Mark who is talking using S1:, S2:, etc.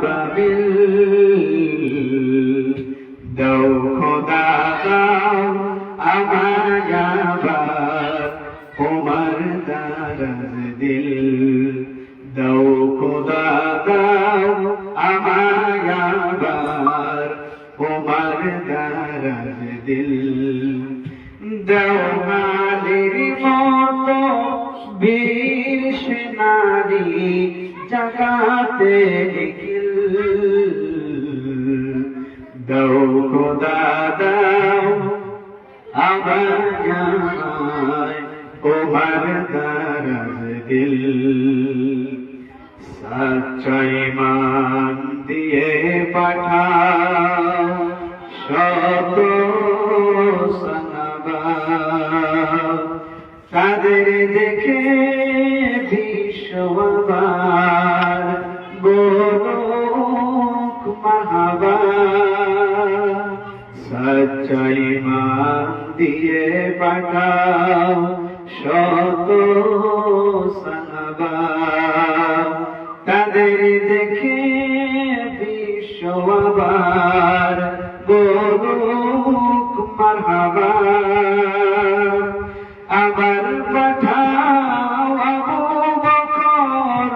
S1: বাবিল দাও খোদা দাও আমায় আবার তোমার দারাজ দিল দাও খোদা দাও আমায় আবার তোমার দারাজ দিল দাও মালির মতো বীর সেনানি জাগাতে নিখিল দাও খোদা দাও আমায় তোমার দারাজ দিল সচ্চা ঈমান দিয়ে পাঠাও শত সাহাবা তাদের দেখে বিশ্ববার বলুক মারহাবা সচ্চা ঈমান দিয়ে পাঠাও শত সাহাবা তাদের দেখে বিশ্ববার বলুক মারহাবা আবার পাঠাও আবু বকর